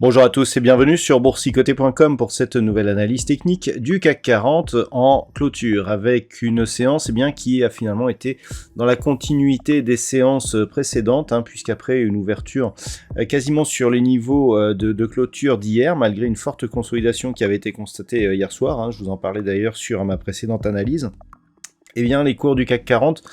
Bonjour à tous et bienvenue sur boursicoté.com pour cette nouvelle analyse technique du CAC 40 en clôture avec une séance qui a finalement été dans la continuité des séances précédentes puisqu'après une ouverture quasiment sur les niveaux de clôture d'hier malgré une forte consolidation qui avait été constatée hier soir, je vous en parlais d'ailleurs sur ma précédente analyse, les cours du CAC 40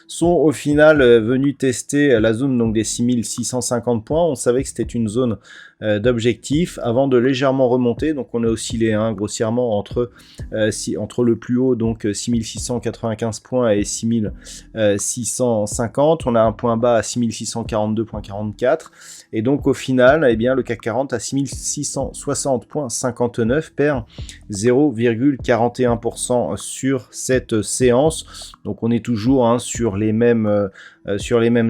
sont au final venus tester la zone donc des 6650 points. On savait que c'était une zone d'objectif avant de légèrement remonter, donc on a oscillé grossièrement entre le plus haut, donc 6695 points et 6650. On a un point bas à 6642,44 et donc au final le CAC 40 à 6660,59 perd 0,41% sur cette séance. Donc on est toujours sur les mêmes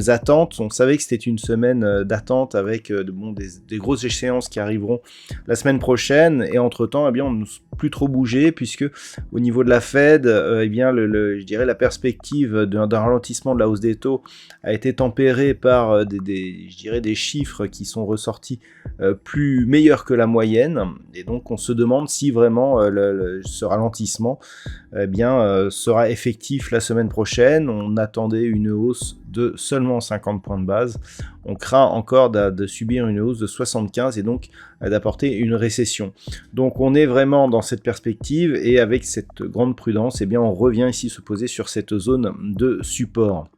attentes. On savait que c'était une semaine d'attente avec des grosses échéances qui arriveront la semaine prochaine, et entre temps on n'a plus trop bougé puisque au niveau de la Fed je dirais la perspective d'un ralentissement de la hausse des taux a été tempérée par des chiffres qui sont ressortis plus meilleurs que la moyenne, et donc on se demande si vraiment ce ralentissement sera effectif la semaine prochaine. On attendait une hausse de seulement 50 points de base. On craint encore de subir une hausse de 75 et donc d'apporter une récession. Donc on est vraiment dans cette perspective, et avec cette grande prudence, on revient ici se poser sur cette zone de support.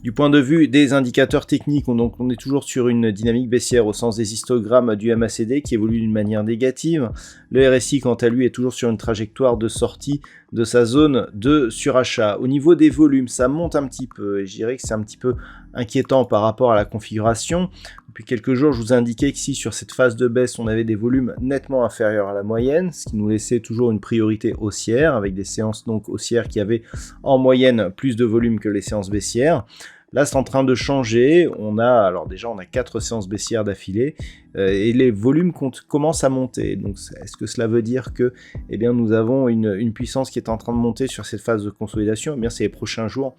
Du point de vue des indicateurs techniques, on est toujours sur une dynamique baissière au sens des histogrammes du MACD qui évolue d'une manière négative. Le RSI, quant à lui, est toujours sur une trajectoire de sortie de sa zone de surachat. Au niveau des volumes, ça monte un petit peu, et je dirais que c'est un petit peu inquiétant par rapport à la configuration. Depuis quelques jours, je vous indiquais qu'ici, sur cette phase de baisse, on avait des volumes nettement inférieurs à la moyenne, ce qui nous laissait toujours une priorité haussière, avec des séances donc haussières qui avaient en moyenne plus de volume que les séances baissières. Là, c'est en train de changer. On a 4 séances baissières d'affilée et les volumes commencent à monter. Donc, est-ce que cela veut dire que nous avons une puissance qui est en train de monter sur cette phase de consolidation? C'est les prochains jours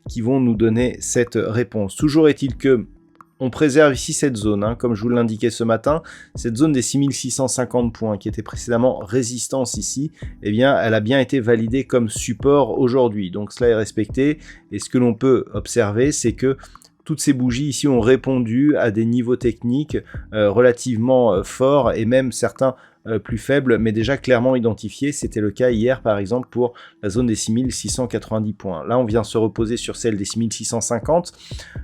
qui vont nous donner cette réponse. Toujours est-il que on préserve ici cette zone, comme je vous l'indiquais ce matin, cette zone des 6650 points qui était précédemment résistance ici, elle a bien été validée comme support aujourd'hui. Donc cela est respecté, et ce que l'on peut observer, c'est que toutes ces bougies ici ont répondu à des niveaux techniques relativement forts, et même certains plus faibles, mais déjà clairement identifiés. C'était le cas hier par exemple pour la zone des 6690 points. Là on vient se reposer sur celle des 6650.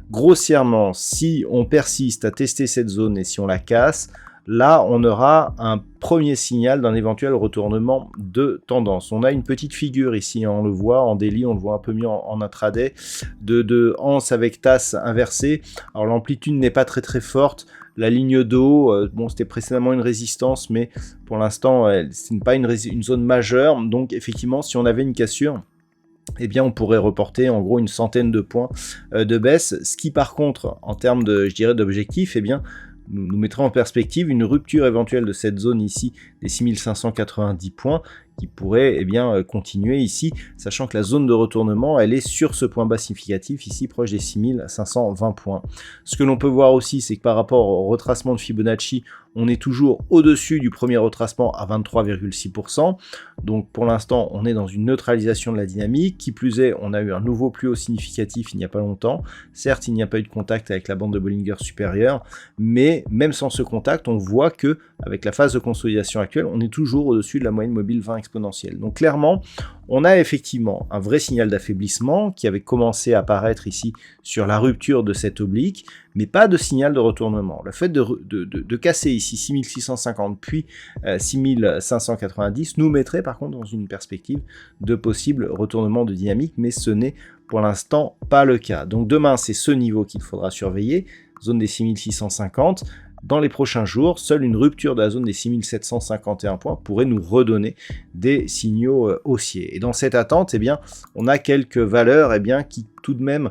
Grossièrement, si on persiste à tester cette zone et si on la casse, là on aura un premier signal d'un éventuel retournement de tendance. On a une petite figure ici, on le voit en daily, on le voit un peu mieux en intraday, de anse avec tasse inversée. Alors l'amplitude n'est pas très très forte. La ligne d'eau, c'était précédemment une résistance, mais pour l'instant, ce n'est pas une zone majeure. Donc effectivement, si on avait une cassure, on pourrait reporter en gros une centaine de points de baisse, ce qui par contre, en termes d'objectif, nous mettrait en perspective une rupture éventuelle de cette zone ici, des 6590 points, qui pourrait continuer ici, sachant que la zone de retournement, elle est sur ce point bas significatif, ici proche des 6520 points. Ce que l'on peut voir aussi, c'est que par rapport au retracement de Fibonacci, on est toujours au-dessus du premier retracement à 23,6%. Donc pour l'instant, on est dans une neutralisation de la dynamique. Qui plus est, on a eu un nouveau plus haut significatif il n'y a pas longtemps. Certes, il n'y a pas eu de contact avec la bande de Bollinger supérieure, mais même sans ce contact, on voit que avec la phase de consolidation actuelle, on est toujours au-dessus de la moyenne mobile 20 exponentielle. Donc clairement, on a effectivement un vrai signal d'affaiblissement qui avait commencé à apparaître ici sur la rupture de cette oblique, mais pas de signal de retournement. Le fait de casser ici 6650 puis 6590 nous mettrait par contre dans une perspective de possible retournement de dynamique, mais ce n'est pour l'instant pas le cas. Donc demain, c'est ce niveau qu'il faudra surveiller, zone des 6650. dans les prochains jours, seule une rupture de la zone des 6751 points pourrait nous redonner des signaux haussiers. Et dans cette attente, eh bien, on a quelques valeurs qui tout de même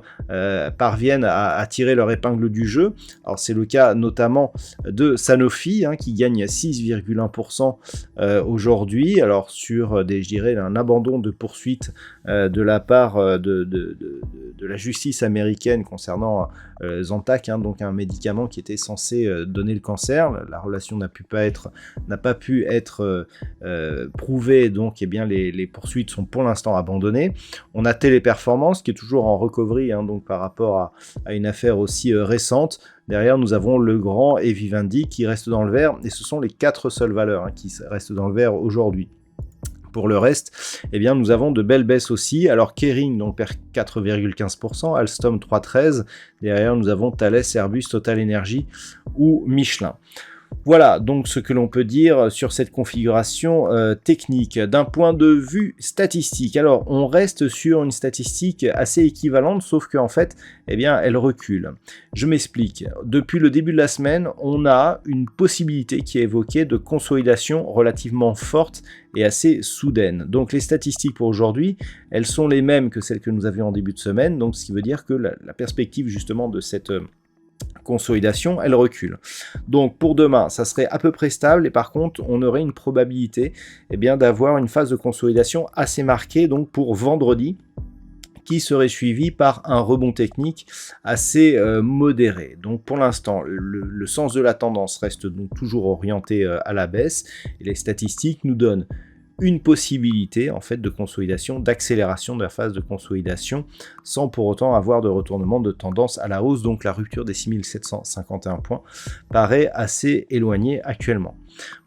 parviennent à tirer leur épingle du jeu. Alors c'est le cas notamment de Sanofi qui gagne 6,1% aujourd'hui. Alors sur je dirais un abandon de poursuite de la part de la justice américaine concernant Zantac, donc un médicament qui était censé donner le cancer. La relation n'a pas pu être prouvée, donc les poursuites sont pour l'instant abandonnées. On a Téléperformance qui est toujours en recovery, donc par rapport à une affaire aussi récente. Derrière, nous avons le grand et Vivendi qui reste dans le vert, et ce sont les 4 seules valeurs qui restent dans le vert aujourd'hui. Pour le reste, nous avons de belles baisses aussi. Alors Kering donc perd 4,15%, Alstom 3,13%. Derrière, nous avons Thales, Airbus, Total Energy ou Michelin. Voilà donc ce que l'on peut dire sur cette configuration technique. D'un point de vue statistique, alors on reste sur une statistique assez équivalente, sauf qu'en fait, elle recule. Je m'explique. Depuis le début de la semaine, on a une possibilité qui est évoquée de consolidation relativement forte et assez soudaine. Donc les statistiques pour aujourd'hui, elles sont les mêmes que celles que nous avions en début de semaine, donc ce qui veut dire que la perspective justement de cette consolidation, elle recule. Donc pour demain, ça serait à peu près stable, et par contre, on aurait une probabilité d'avoir une phase de consolidation assez marquée, donc pour vendredi, qui serait suivi par un rebond technique assez modéré. Donc pour l'instant, le sens de la tendance reste donc toujours orienté à la baisse, et les statistiques nous donnent une possibilité en fait de consolidation, d'accélération de la phase de consolidation, sans pour autant avoir de retournement de tendance à la hausse. Donc la rupture des 6751 points paraît assez éloignée actuellement.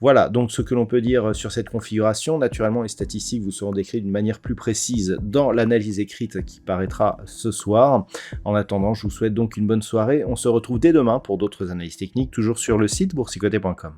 Voilà donc ce que l'on peut dire sur cette configuration. Naturellement, les statistiques vous seront décrites d'une manière plus précise dans l'analyse écrite qui paraîtra ce soir. En attendant, je vous souhaite donc une bonne soirée. On se retrouve dès demain pour d'autres analyses techniques, toujours sur le site boursicoté.com.